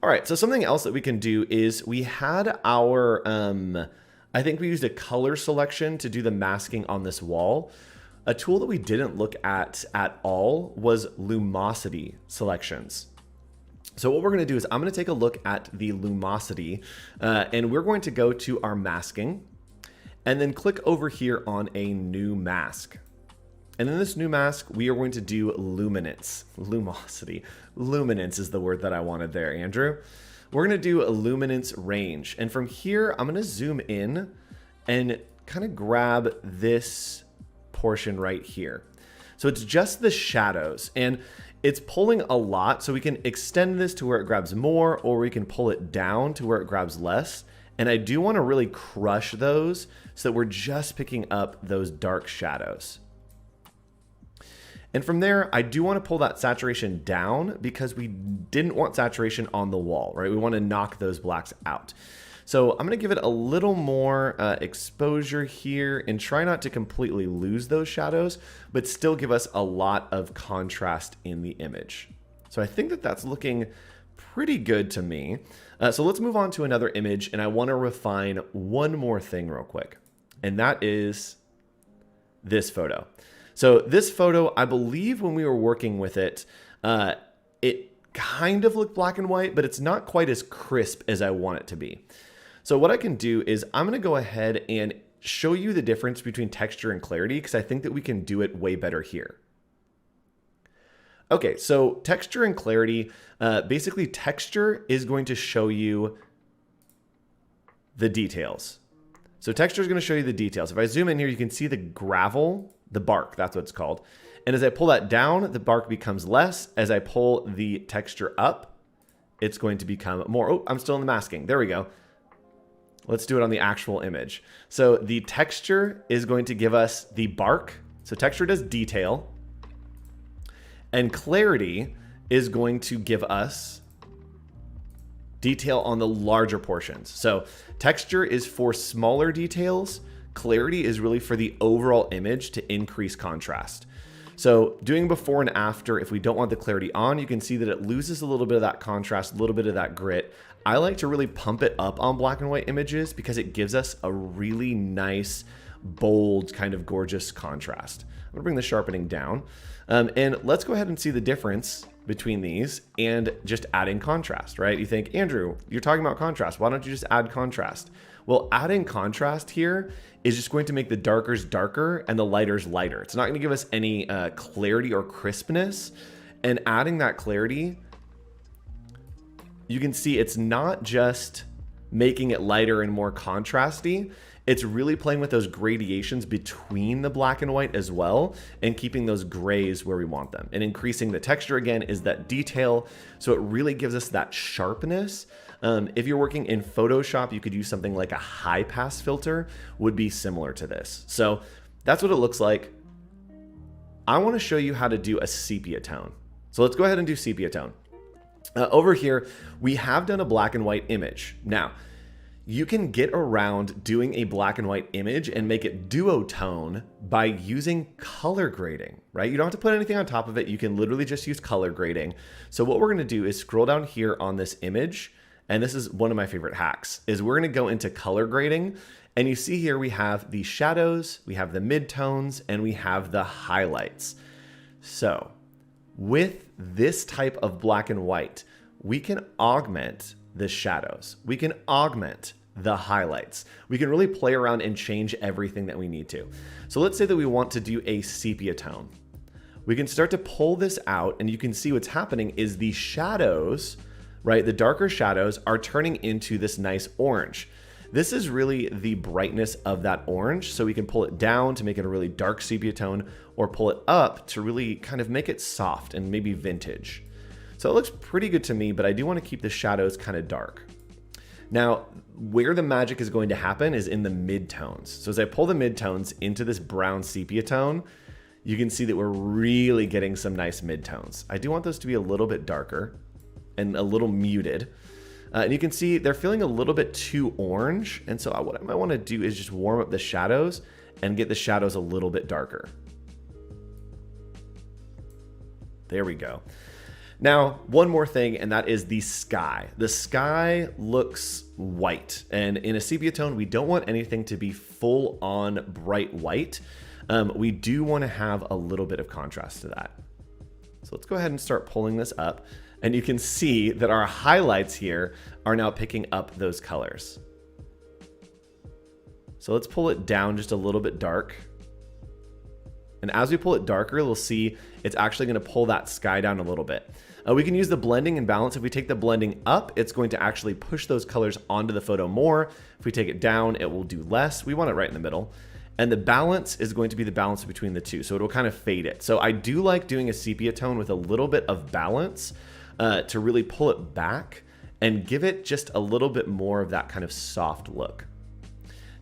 All right, so something else that we can do is we had our, I think we used a color selection to do the masking on this wall. A tool that we didn't look at all was lumosity selections. So what we're going to do is I'm going to take a look at the lumosity, and we're going to go to our masking and then click over here on a new mask. And in this new mask, we are going to do luminance. Lumosity. Luminance is the word that I wanted there, Andrew. We're going to do a luminance range. And from here, I'm going to zoom in and kind of grab this portion right here. So it's just the shadows, and it's pulling a lot. So we can extend this to where it grabs more, or we can pull it down to where it grabs less. And I do want to really crush those so that we're just picking up those dark shadows. And from there, I do want to pull that saturation down because we didn't want saturation on the wall, right? We want to knock those blacks out. So I'm going to give it a little more exposure here and try not to completely lose those shadows, but still give us a lot of contrast in the image. So I think that that's looking pretty good to me. So let's move on to another image, and I want to refine one more thing real quick, and that is this photo. So this photo, I believe when we were working with it, it kind of looked black and white, but it's not quite as crisp as I want it to be. So what I can do is I'm going to go ahead and show you the difference between texture and clarity, because I think that we can do it way better here. Okay, so texture and clarity, basically texture is going to show you the details. So texture is going to show you the details. If I zoom in here, you can see the gravel, the bark, that's what it's called. And as I pull that down, the bark becomes less. As I pull the texture up, it's going to become more. Oh, I'm still in the masking. There we go. Let's do it on the actual image. So the texture is going to give us the bark. So texture does detail. And clarity is going to give us detail on the larger portions. So texture is for smaller details. Clarity is really for the overall image to increase contrast. So doing before and after, if we don't want the clarity on, you can see that it loses a little bit of that contrast, a little bit of that grit. I like to really pump it up on black and white images because it gives us a really nice, bold, kind of gorgeous contrast. I'm gonna bring the sharpening down. And let's go ahead and see the difference between these and just adding contrast, right? You think, Andrew, you're talking about contrast. Why don't you just add contrast? Well, adding contrast here is just going to make the darkers darker and the lighters lighter. It's not going to give us any clarity or crispness. And adding that clarity, you can see it's not just making it lighter and more contrasty. It's really playing with those gradations between the black and white as well, and keeping those grays where we want them. And increasing the texture again is that detail. So it really gives us that sharpness. If you're working in Photoshop, you could use something like a high pass filter, would be similar to this. So that's what it looks like. I want to show you how to do a sepia tone. So let's go ahead and do sepia tone. Over here, we have done a black and white image. Now, you can get around doing a black and white image and make it duotone by using color grading, right? You don't have to put anything on top of it. You can literally just use color grading. So what we're going to do is scroll down here on this image. And this is one of my favorite hacks, is we're going to go into color grading. And you see here we have the shadows, we have the midtones, and we have the highlights. So with this type of black and white, we can augment the shadows. We can augment the highlights. We can really play around and change everything that we need to. So let's say that we want to do a sepia tone. We can start to pull this out, and you can see what's happening is the shadows, right? The darker shadows are turning into this nice orange. This is really the brightness of that orange. So we can pull it down to make it a really dark sepia tone, or pull it up to really kind of make it soft and maybe vintage. So it looks pretty good to me, but I do want to keep the shadows kind of dark. Now, where the magic is going to happen is in the midtones. So as I pull the midtones into this brown sepia tone, you can see that we're really getting some nice midtones. I do want those to be a little bit darker and a little muted. And you can see they're feeling a little bit too orange. And so what I might want to do is just warm up the shadows and get the shadows a little bit darker. There we go. Now, one more thing, and that is the sky. The sky looks white, and in a sepia tone, we don't want anything to be full on bright white. We do want to have a little bit of contrast to that. So let's go ahead and start pulling this up, and you can see that our highlights here are now picking up those colors. So let's pull it down just a little bit dark. And as we pull it darker, we'll see it's actually going to pull that sky down a little bit. We can use the blending and balance. If we take the blending up, it's going to actually push those colors onto the photo more. If we take it down, it will do less. We want it right in the middle. And the balance is going to be the balance between the two. So it will kind of fade it. So I do like doing a sepia tone with a little bit of balance to really pull it back and give it just a little bit more of that kind of soft look.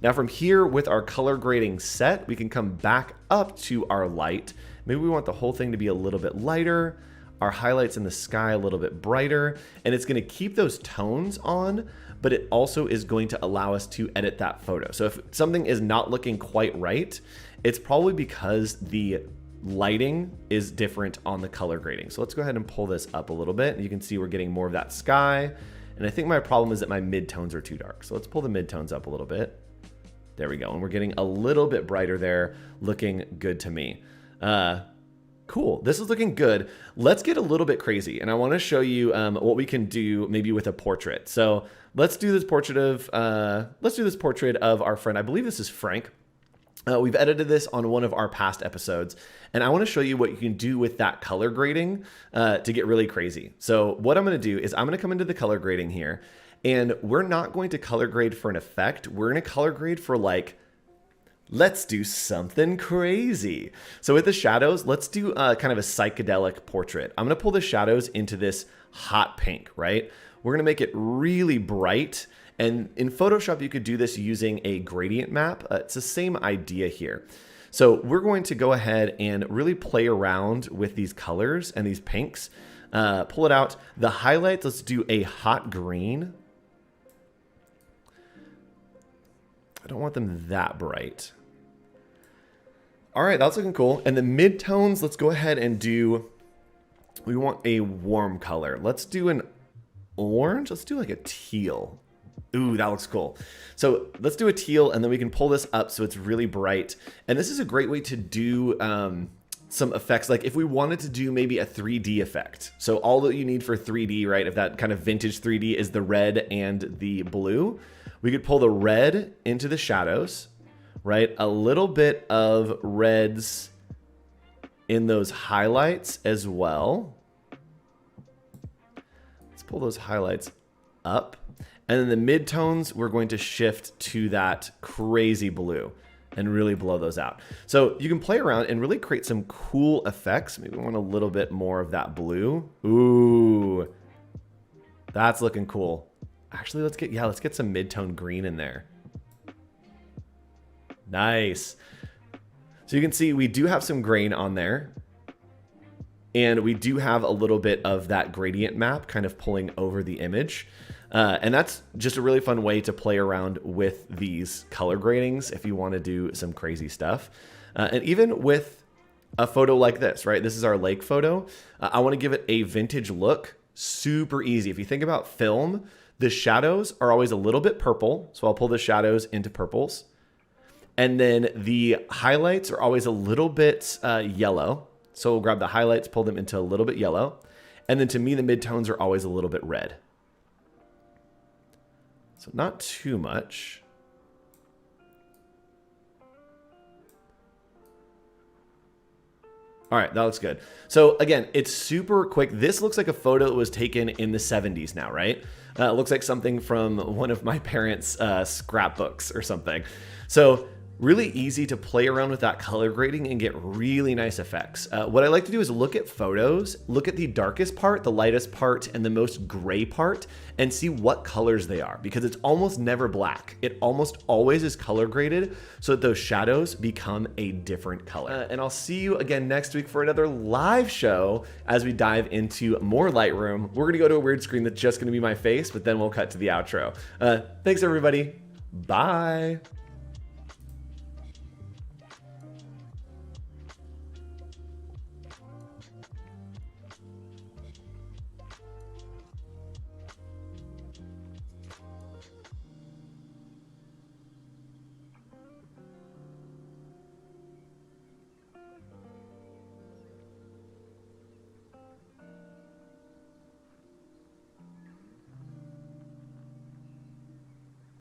Now from here, with our color grading set, we can come back up to our light. Maybe we want the whole thing to be a little bit lighter, our highlights in the sky a little bit brighter, and it's going to keep those tones on, but it also is going to allow us to edit that photo. So if something is not looking quite right, it's probably because the lighting is different on the color grading. So let's go ahead and pull this up a little bit. You can see we're getting more of that sky, and I think my problem is that my midtones are too dark. So let's pull the midtones up a little bit. There we go. And we're getting a little bit brighter there, looking good to me. Cool. This is looking good. Let's get a little bit crazy. And I want to show you what we can do maybe with a portrait. So let's do this portrait of our friend. I believe this is Frank. We've edited this on one of our past episodes, and I want to show you what you can do with that color grading to get really crazy. So what I'm going to do is I'm going to come into the color grading here, and we're not going to color grade for an effect. We're going to color grade for like, let's do something crazy. So with the shadows, let's do kind of a psychedelic portrait. I'm going to pull the shadows into this hot pink, right? We're going to make it really bright. And in Photoshop, you could do this using a gradient map. It's the same idea here. So we're going to go ahead and really play around with these colors and these pinks. Pull it out. The highlights, let's do a hot green. I don't want them that bright. All right, that's looking cool. And the midtones, let's go ahead and do, we want a warm color. Let's do an orange. Let's do like a teal. Ooh, that looks cool. So let's do a teal, and then we can pull this up so it's really bright. And this is a great way to do some effects. Like if we wanted to do maybe a 3D effect. So all that you need for 3D, right, if that kind of vintage 3D is the red and the blue, We could pull the red into the shadows, right? A little bit of reds in those highlights as well. Let's pull those highlights up. And then the midtones, we're going to shift to that crazy blue and really blow those out. So you can play around and really create some cool effects. Maybe we want a little bit more of that blue. Ooh, that's looking cool. Actually, let's get some mid-tone green in there. Nice. So you can see we do have some grain on there. And we do have a little bit of that gradient map kind of pulling over the image. And that's just a really fun way to play around with these color gradings if you want to do some crazy stuff. And even with a photo like this, right? This is our lake photo. I want to give it a vintage look. Super easy. If you think about film, the shadows are always a little bit purple. So I'll pull the shadows into purples. And then the highlights are always a little bit yellow. So we'll grab the highlights, pull them into a little bit yellow. And then to me, the midtones are always a little bit red. So not too much. All right, that looks good. So again, it's super quick. This looks like a photo that was taken in the 70s now, right? It looks like something from one of my parents' scrapbooks or something. So really easy to play around with that color grading and get really nice effects. What I like to do is look at photos, look at the darkest part, the lightest part, and the most gray part, and see what colors they are, because it's almost never black. It almost always is color graded so that those shadows become a different color. And I'll see you again next week for another live show as we dive into more Lightroom. We're gonna go to a weird screen that's just gonna be my face, but then we'll cut to the outro. Thanks everybody, bye.